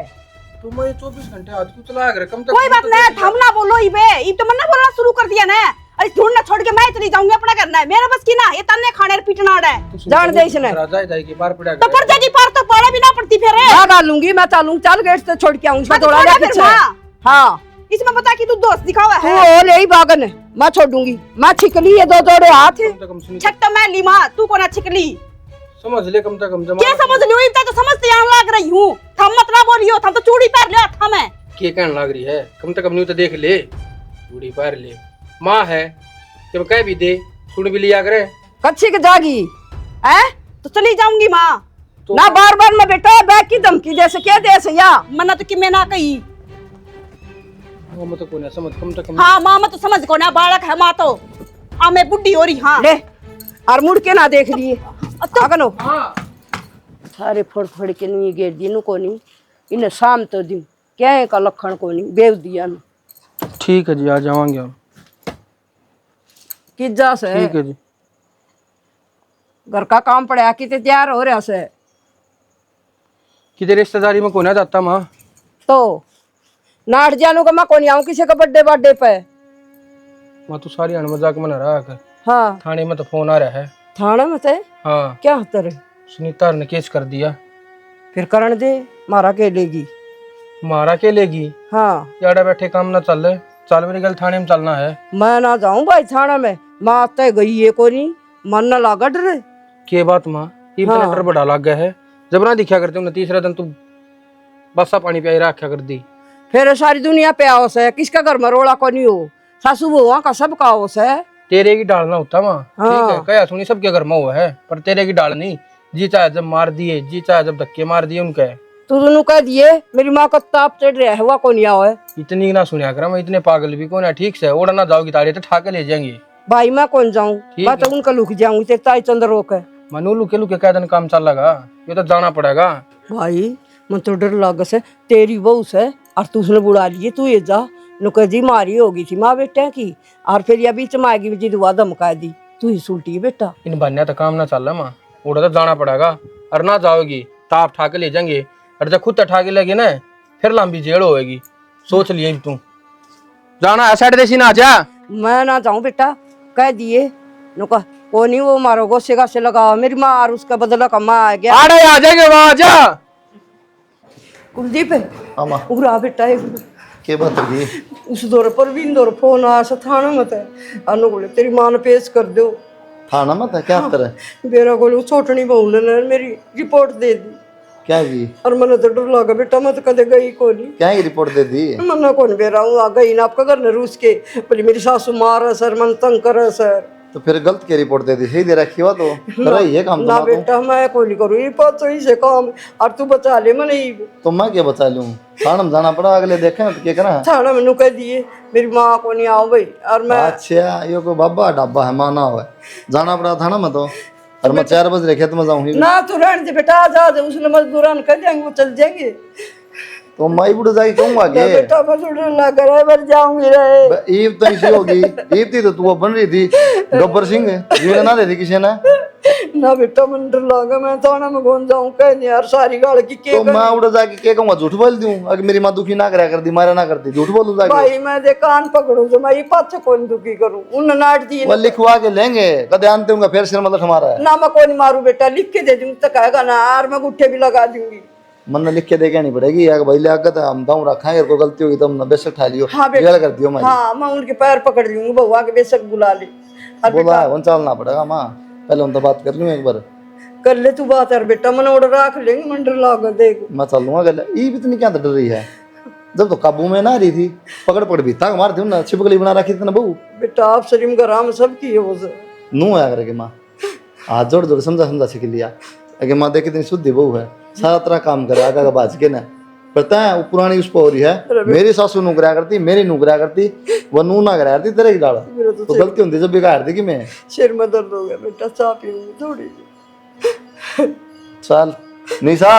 तो मैं 24 घंटे हाथ क्यों चला कर कम तक कोई बात नहीं, थम ना बोलो ईबे ईब तो मन्ना बोलना शुरू कर दिया ना। अरे ढूंढना छोड़ के मैं चली जाऊंगी अपना करना है मेरा बस की ना ये तन्ने खाने पीटना है जान दे इसने राजा जाए की बार पड़ा तो पड़ जाएगी पार तो पड़ा भी ना पड़ती फिर मैं गालूंगी मैं चालूंगी चल गेट से छोड़ के आऊंगी हाँ, तो थोड़ा छोड़ा जा फिर पीछे माँ। हाँ इसमें बता कि तू दोस्त दिखावा तू है ओ ले ही बागन है मैं छोड़ूंगी मैं छिकली ये दो दौड़े हाथ कम से कम सुनी छक तो मैं ली माँ तू को ना छिकली समझ ले कम से कम जमा क्या समझ लियो इतना तो समझते यहाँ लग रही हूँ थम मत ना बोलियो थम तो चूड़ी पैर लियो थम है के कहने लग रही है कम से कम न्यू तो देख ले चूड़ी पार ले माँ है जब कह भी दे सुन भी लिया करे कच्ची के जागी है तो चली जाऊंगी माँ तो ना बार बार मैं बेटा बैग की धमकी जैसे क्या दे से या मन्ना तो कि मैं ना कही वो मतलब कौन है समझ कम से कम हाँ माँ मैं तो समझ को ना बालक है माँ तो आ मैं बुढ़ी हो रही हाँ ले और मुड़ के ना देख लिए अगनो हाँ सारे फोड़ फोड़ के नहीं गेर दी नु को नहीं इन्हें शाम तो दी क्या है का लखन को नहीं बेव दिया नु ठीक है जी आ जावांगे हम किज्जा से ठीक है जी घर का काम पड़ा कि तैयार हो रहा से किधर रिश्तेदारी में कौन है जाता माँ तो नाट जानू का मैं कौन आऊं किसी का बर्थडे पे माँ तू सारी अन मजाक मना रहा कर हाँ थाने में तो फोन आ रहा है थाने में से हाँ क्या होता रे सुनीता ने केस कर दिया फिर करण दे मारा के लेगी मारा के लेगी हाँ याडा बैठे काम ना चल रहे चल मेरी गल थाने में चलना है मैं ना जाऊं भाई थाना में माँ तय गई है को नहीं मन ना लागा डरे के बात माँ ये हाँ। डर बड़ा लग गया है जब ना दिखा करते हमने तीसरा दिन तू बसा पानी पिया रखा कर दी फिर सारी दुनिया पे आओ से किसका घर में रोड़ा को नहीं हो सासू बहुआ का सब का आओ से तेरे की डालना होता माँ हाँ। ठीक है कया सुनी सबके घर में हुआ है पर तेरे की डाल नहीं जी चाहे जब मार दिए जी चाहे जब धक्के मार दिए उनके तू दोनों कह दिए मेरी माँ को ताप चढ़ रहा है हुआ को नहीं आओ है इतनी ना सुनिया कर मैं इतने पागल भी कौन है ठीक से ओढ़ ना जाओगी ताड़ी तो ठाके ले जाएंगे भाई मैं कौन जाऊं ठीक मैं तो उनका लुक जाऊंगी तेरे ताई चंद्र रोक है मनु लुके क्या दिन काम चल लगा ये तो जाना पड़ेगा भाई मैं तो डर लग से तेरी बहू से और तू उसने बुला लिए तू ये जा नुकर जी मारी होगी थी माँ बेटे की और फिर ये बीच में आएगी जी दुआ धमका दी तू ही सुलटी बेटा इन बनने तो काम ना चल रहा माँ उड़ा तो जाना पड़ेगा और ना जाओगी ताप ठा के ले जाएंगे और जब खुद ठा के लगे ना फिर लंबी जेड़ होएगी सोच लिए तू जाना है साइड देसी ना जा मैं ना जाऊं बेटा कह दिए नुका वो नहीं वो मारो गोसे गासे लगा मेरी माँ और उसका बदला का माँ आ गया आड़े आ जाएंगे वहां जा कुलदीप हाँ माँ उरा बेटा एक के बात होगी उस दौर पर भी इन दौर फोन आया सा थाना मत है अनु बोले तेरी मां ने पेश कर दो थाना मत है क्या तरह मेरा को छोटनी बहू ने मेरी रिपोर्ट दे दी क्या की और मैंने तो डर लगा बेटा मैं तो कदे गई को नहीं क्या की रिपोर्ट दे दी मना कौन बेरा हूँ आ गई ना आपका घर न रूस के बोली मेरी सासू मार है सर मन तंग कर सर तो फिर गलत के रिपोर्ट दे दी सही दे रखी हुआ तो कर रही है काम ना तो बेटा मैं कोई नहीं करूँ ये बात तो इसे काम और तू बचा ले मैं नहीं तो मैं क्या बचा लूँ थाना में जाना पड़ा अगले देखे ना तो क्या करा थाना मैंने कह दिए मेरी माँ को नहीं आओ भाई और मैं अच्छा ये को बाबा डाबा है माना हुआ है जाना पड़ा था ना मैं तो और मैं 4 बजे खेत में जाऊंगी ना तू रहने दे बेटा आ जा उसने मजदूरान कर देंगे वो चल जाएंगे तो माई बुढ़ जाके कहूंगा ना के बेटा मैं थोड़ा ना करे मर जाऊंगी रहे ईब तो ऐसी होगी ईब थी तो तू बन रही थी गब्बर सिंह जीवन ना दे दी किसी ने ना बेटा मन डर लगा मैं थाना में कौन जाऊं कहने यार सारी गाड़ की के तो मैं उड़ जाके क्या कहूंगा झूठ बोल दूं अगर मेरी माँ दुखी ना करा करती मारा ना करती झूठ बोलूं जाके भाई मैं दे कान पकड़ू तो मैं ये पाछे कौन दुखी करूं उन नाट दी वो लिखवा के लेंगे कदे आनते होंगे फिर सिर मतलब हमारा है ना मैं कोई मारू बेटा लिख के दे दूंगी तो कहेगा ना यार मैं गुट्ठे भी लगा दूंगी मन लिख के देके नहीं पड़ेगी यार भाई लियाकत है हम दाऊ रखा है कोई गलती होगी तो हम बेशक ठा लियो हाँ बेटा। जेल कर दियो मैं हाँ मैं उनके पैर पकड़ लूंगी बहुआ के बेशक बुला ले और बोला है वन चलना पड़ेगा माँ पहले हम तो बात कर लूँ एक बार कर ले तू बात यार बेटा मन ऑर्डर रख लेंगे मन डर लगा देख मैं चल लूंगा गल ये भी इतनी क्या डर रही है जब तो काबू में ना रही थी पकड़ पकड़ भी ताक मार दी ना छिपकली बना रखी थी ना बहू बेटा आप सलीम का राम सब की है वो से नू आया करके माँ हाथ जोड़ जोड़ समझा समझा सीख लिया अगे माँ देखे इतनी शुद्ध बहू है सारा तरह काम करे आगा बाज के ना पता है वो पुरानी उस पर हो रही है मेरी सासू नू कराया करती मेरी नू कराया करती वो नू ना कराया करती तेरे की डाल तो गलती होती जब बिगाड़ दी कि मैं सिर में दर्द हो गया बेटा चाह पीऊंगी थोड़ी चल निशा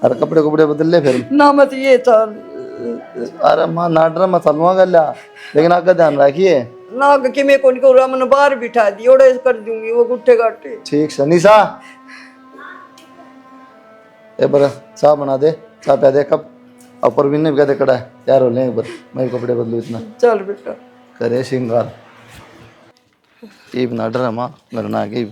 अरे कपड़े कपड़े बदल ले फिर ना मत ये चल अरे माँ नाडरा मैं चलूंगा गल लेकिन आगे ध्यान रखिए ना कि मैं कौन को मैंने बाहर बिठा दी ओड़े कर दूंगी वो गुट्ठे गाटे ठीक से निशा ए बर चाय बना दे चाय पिया दे कप और परवीन ने भी कहते कड़ा है यार हो ले एक बार मैं कपड़े बदलू इतना चल बेटा करे श्रृंगार ये बना डर माँ घर ना गई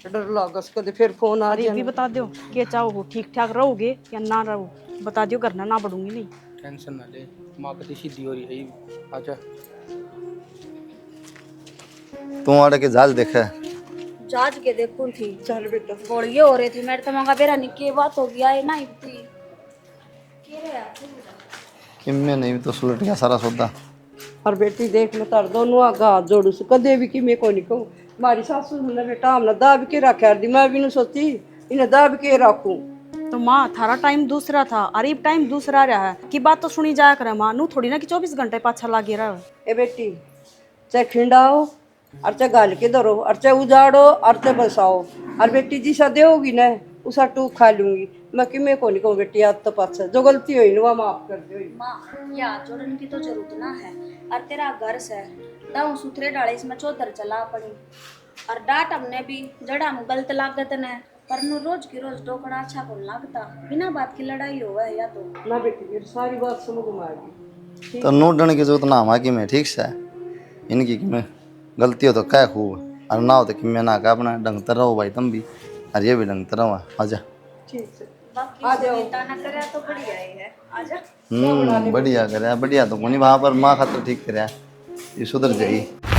डर लगा उसको फिर फोन आ अरे भी बता दो क्या चाहो ठीक ठाक रहोगे या ना रहो बता दियो करना ना पड़ूंगी नहीं टेंशन ना ले माँ कति सीधी हो रही है आजा तू आड़े के जाल देखा है जाज के देखूं थी चल बेटा गोड़िए हो रहे थे मेरे तो मंगा बेरा निकी बात हो गया है ना इतनी कि मैं नहीं तो सुलट गया सारा सौदा और बेटी देख मैं तार दोनों आगा हाथ जोड़ू से कदे भी कि मैं को नहीं कहूँ हमारी सासू ने बेटा हमने दाब के रखा दी मैं भी नहीं सोची इन्हें दाब के रखूं तो माँ थारा टाइम दूसरा था अरे टाइम दूसरा रहा है की बात तो सुनी जाया करे माँ नू थोड़ी ना कि 24 घंटे पाछा लागे रहा ए बेटी चाहे खिंडाओ और चाहे गाल के धरो और चाहे उजाड़ो और चाहे बसाओ और बेटी जी सा देगी ना उसा टूक खा लूंगी मैं कि मैं को नहीं कहूँ बेटी आज तो पाछा जो गलती हुई ना वह माफ कर दो माँ ये हाथ जोड़ने की तो जरूरत ना है और तेरा घर से दाऊ सुथरे डाले इसमें चौधर चला पड़ी और डांट हमने भी जड़ा हम गलत लागत ने पर नु रोज की रोज टोकड़ा अच्छा को लगता बिना बात की लड़ाई हो है या तो ना बेटी मेरी सारी बात समझ में आ गई तो नोट डरने की जरूरत ना हमारी की मैं ठीक से इनकी कि मैं गलती हो तो क्या खूब और ना हो तो कि मैं ना का अपना ढंग तर रहो भाई तुम भी और ये भी ढंग तर रहो आजा ठीक है बाकी सुनीता ना करे तो बढ़िया ही है आजा बढ़िया करे बढ़िया तो कोनी वहाँ पर माँ खातर ठीक करे ये सुधर जाएगी